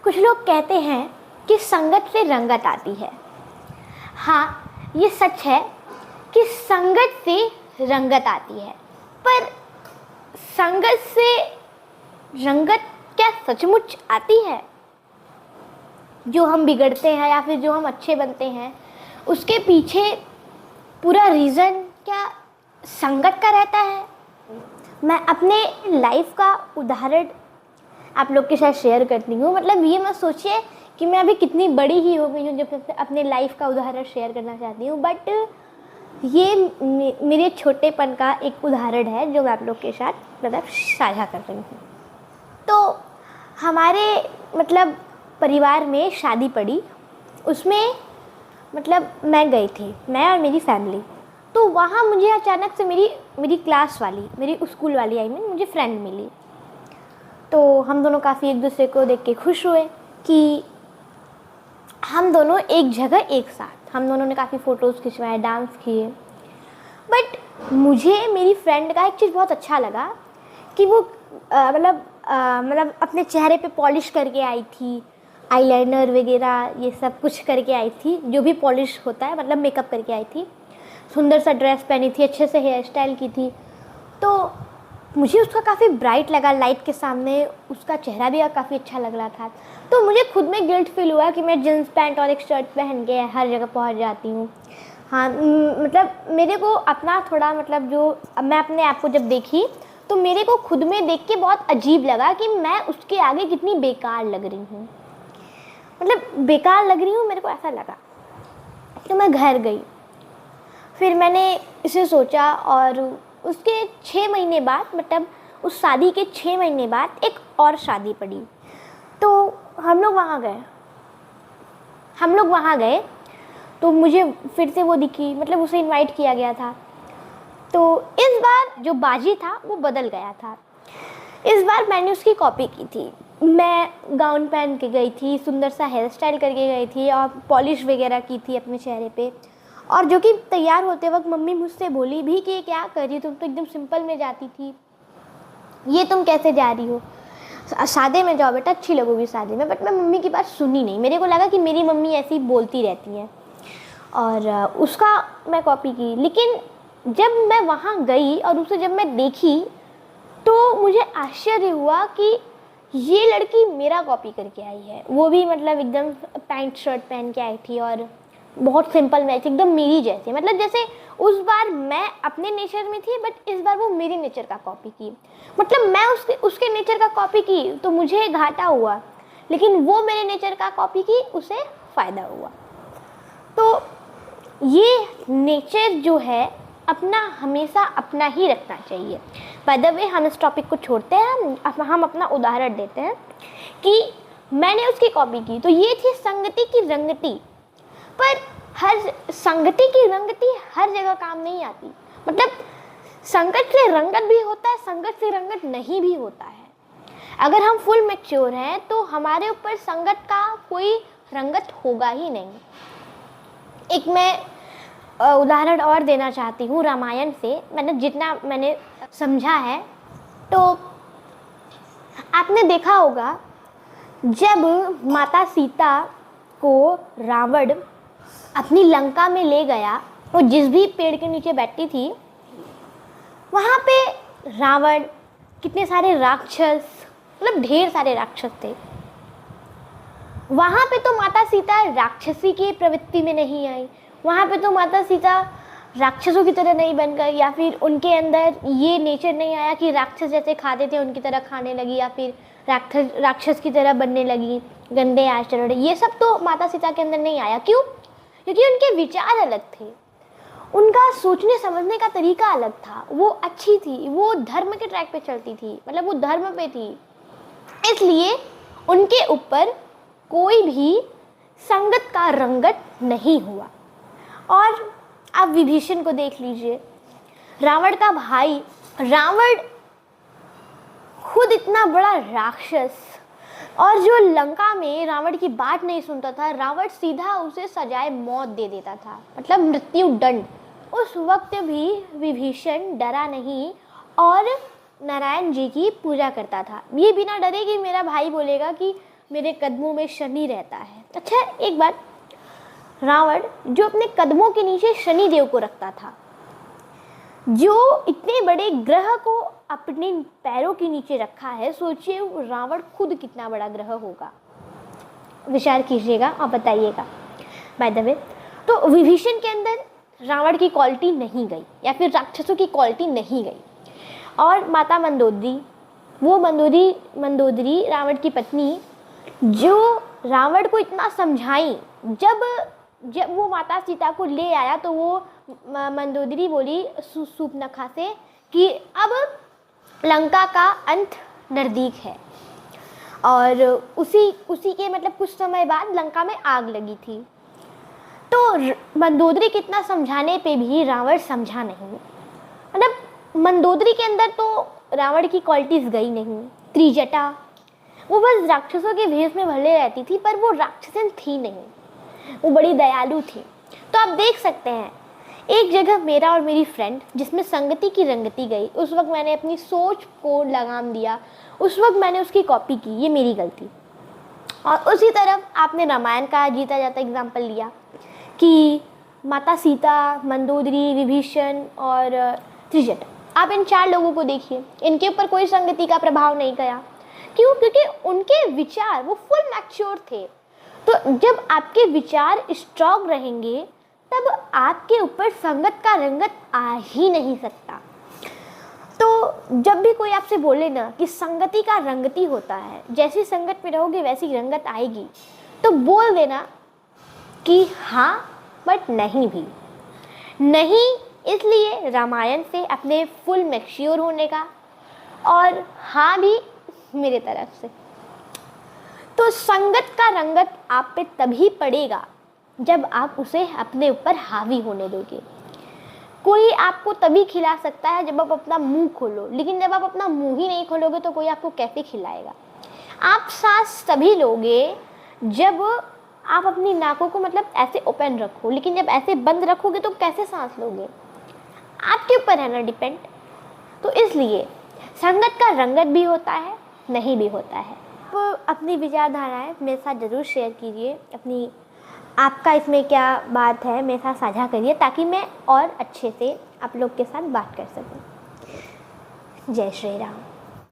कुछ लोग कहते हैं कि संगत से रंगत आती है। हाँ, ये सच है कि संगत से रंगत आती है, पर संगत से रंगत क्या सचमुच आती है? जो हम बिगड़ते हैं या फिर जो हम अच्छे बनते हैं, उसके पीछे पूरा रीज़न क्या संगत का रहता है? मैं अपने लाइफ का उदाहरण आप लोग के साथ शेयर करती हूँ। मतलब ये मत सोचिए कि मैं अभी कितनी बड़ी ही हो गई हूँ जब अपने लाइफ का उदाहरण शेयर करना चाहती हूँ, बट ये मेरे छोटेपन का एक उदाहरण है जो मैं आप लोग के साथ मतलब साझा कर रही हूँ। तो हमारे मतलब परिवार में शादी पड़ी, उसमें मतलब मैं गई थी, मैं और मेरी फैमिली। तो वहाँ मुझे अचानक से मेरी क्लास वाली, मेरी स्कूल वाली मुझे फ्रेंड मिली। तो हम दोनों काफ़ी एक दूसरे को देख के खुश हुए कि हम दोनों एक जगह एक साथ। हम दोनों ने काफ़ी फ़ोटोज़ खिंचवाए, डांस किए। बट मुझे मेरी फ्रेंड का एक चीज़ बहुत अच्छा लगा कि वो मतलब अपने चेहरे पे पॉलिश करके आई थी, आईलाइनर वगैरह ये सब कुछ करके आई थी, जो भी पॉलिश होता है, मतलब मेकअप करके आई थी। सुंदर सा ड्रेस पहनी थी, अच्छे से हेयर स्टाइल की थी। तो मुझे उसका काफ़ी ब्राइट लगा, लाइट के सामने उसका चेहरा भी काफ़ी अच्छा लग रहा था। तो मुझे खुद में गिल्ट फील हुआ कि मैं जीन्स पैंट और एक शर्ट पहन के हर जगह पहुंच जाती हूँ। हाँ, मतलब मेरे को अपना थोड़ा मतलब जो मैं अपने आप को जब देखी तो मेरे को खुद में देख के बहुत अजीब लगा कि मैं उसके आगे कितनी बेकार लग रही हूँ, मतलब बेकार लग रही हूँ, मेरे को ऐसा लगा। तो मैं घर गई, फिर मैंने इसे सोचा और उसके 6 महीने बाद, मतलब उस शादी के 6 महीने बाद एक और शादी पड़ी। तो हम लोग वहाँ गए तो मुझे फिर से वो दिखी, मतलब उसे इनवाइट किया गया था। तो इस बार जो बाजी था वो बदल गया था। इस बार मैंने उसकी कॉपी की थी। मैं गाउन पहन के गई थी, सुंदर सा हेयर स्टाइल करके गई थी और पॉलिश वगैरह की थी अपने चेहरे पे। और जो कि तैयार होते वक्त मम्मी मुझसे बोली भी कि क्या कर रही हो, तुम तो एकदम सिंपल में जाती थी, ये तुम कैसे जा रही हो, सादे में जाओ बेटा, अच्छी लगोगी सादे में। बट मैं मम्मी की बात सुनी नहीं, मेरे को लगा कि मेरी मम्मी ऐसी बोलती रहती हैं और उसका मैं कॉपी की। लेकिन जब मैं वहाँ गई और उसे जब मैं देखी तो मुझे आश्चर्य हुआ कि ये लड़की मेरा कॉपी करके आई है। वो भी मतलब एकदम पैंट शर्ट पहन के आई थी और बहुत सिंपल में आई थी, एकदम मेरी जैसे। मतलब जैसे उस बार मैं अपने नेचर में थी, बट इस बार वो मेरे नेचर का कॉपी की। मतलब मैं उसके नेचर का कॉपी की तो मुझे घाटा हुआ, लेकिन वो मेरे नेचर का कॉपी की, उसे फ़ायदा हुआ। तो ये नेचर जो है अपना हमेशा अपना ही रखना चाहिए। बाय द वे हम इस टॉपिक को छोड़ते हैं, हम अपना उदाहरण देते हैं कि मैंने उसकी कॉपी की। तो ये थी संगति की रंगति। पर हर संगति की रंगति हर जगह काम नहीं आती। मतलब संगत से रंगत भी होता है, संगत से रंगत नहीं भी होता है। अगर हम फुल मैच्योर हैं तो हमारे ऊपर संगत का कोई रंगत होगा ही नहीं। एक मैं उदाहरण और देना चाहती हूँ रामायण से, जितना मैंने समझा है। तो आपने देखा होगा जब माता सीता को रावण अपनी लंका में ले गया, वो जिस भी पेड़ के नीचे बैठी थी वहाँ पे रावण, कितने सारे राक्षस, मतलब ढेर सारे राक्षस थे। वहाँ पे तो माता सीता राक्षसी की प्रवृत्ति में नहीं आई, वहाँ पे तो माता सीता राक्षसों की तरह नहीं बन गई, या फिर उनके अंदर ये नेचर नहीं आया कि राक्षस जैसे खाते थे उनकी तरह खाने लगी, या फिर राक्षस की तरह बनने लगी, गंदे आचरण, ये सब तो माता सीता के अंदर नहीं आया। क्यों? क्योंकि उनके विचार अलग थे, उनका सोचने समझने का तरीका अलग था। वो अच्छी थी, वो धर्म के ट्रैक पे चलती थी, मतलब वो धर्म पे थी, इसलिए उनके ऊपर कोई भी संगत का रंगत नहीं हुआ। और आप विभीषण को देख लीजिए, रावण का भाई। रावण खुद इतना बड़ा राक्षस, और जो लंका में रावण की बात नहीं सुनता था, रावण सीधा उसे सजाए मौत दे देता था, मतलब मृत्यु दंड। उस वक्त भी विभीषण डरा नहीं और नारायण जी की पूजा करता था, ये बिना डरे कि मेरा भाई बोलेगा कि मेरे कदमों में शनि रहता है। अच्छा एक बात, रावण जो अपने कदमों के नीचे शनि देव को रखता था, जो इतने बड़े ग्रह को अपने पैरों के नीचे रखा है, सोचिए रावण खुद कितना बड़ा ग्रह होगा। विचार कीजिएगा और बताइएगा। बाय द वे, तो विभीषण के अंदर रावण की क्वालिटी नहीं गई या फिर राक्षसों की क्वालिटी नहीं गई, और माता मंदोदरी, वो मंदोदरी रावण की पत्नी, जो रावण को इतना समझाई, जब वो माता सीता को ले आया तो वो मंदोदरी बोली शूर्पणखा से कि अब लंका का अंत नज़दीक है, और उसी के मतलब कुछ समय बाद लंका में आग लगी थी। तो मंदोदरी कितना समझाने पे भी रावण समझा नहीं। मतलब मंदोदरी के अंदर तो रावण की क्वालिटीज गई नहीं। त्रिजटा, वो बस राक्षसों के भेष में भले रहती थी, पर वो राक्षसन थी नहीं, वो बड़ी दयालु थी। तो आप देख सकते हैं, एक जगह मेरा और मेरी फ्रेंड जिसमें संगति की रंगति गई, उस वक्त मैंने अपनी सोच को लगाम दिया, उस वक्त मैंने उसकी कॉपी की, ये मेरी गलती। और उसी तरफ आपने रामायण का जीता जाता एग्जाम्पल लिया कि माता सीता, मंदोदरी, विभीषण और त्रिजटा, आप इन 4 लोगों को देखिए, इनके ऊपर कोई संगति का प्रभाव नहीं गया। क्यों? क्योंकि उनके विचार वो फुल मैच्योर थे। तो जब आपके विचार स्ट्रॉन्ग रहेंगे तब आपके ऊपर संगत का रंगत आ ही नहीं सकता। तो जब भी कोई आपसे बोले ना कि संगति का रंगती होता है, जैसी संगत में रहोगे वैसी रंगत आएगी, तो बोल देना कि हाँ बट नहीं भी। नहीं इसलिए रामायण से अपने फुल मैच्योर होने का, और हाँ भी मेरे तरफ से। तो संगत का रंगत आप पे तभी पड़ेगा जब आप उसे अपने ऊपर हावी होने दोगे। कोई आपको तभी खिला सकता है जब आप अपना मुंह खोलो, लेकिन जब आप अपना मुंह ही नहीं खोलोगे तो कोई आपको कैसे खिलाएगा। आप सांस तभी लोगे जब आप अपनी नाकों को मतलब ऐसे ओपन रखो, लेकिन जब ऐसे बंद रखोगे तो कैसे सांस लोगे, आपके ऊपर है ना डिपेंड। तो इसलिए संगत का रंगत भी होता है, नहीं भी होता है। आप अपनी विचारधाराएं मेरे साथ ज़रूर शेयर कीजिए, आपका इसमें क्या बात है मेरे साथ साझा करिए, ताकि मैं और अच्छे से आप लोग के साथ बात कर सकूं। जय श्री राम।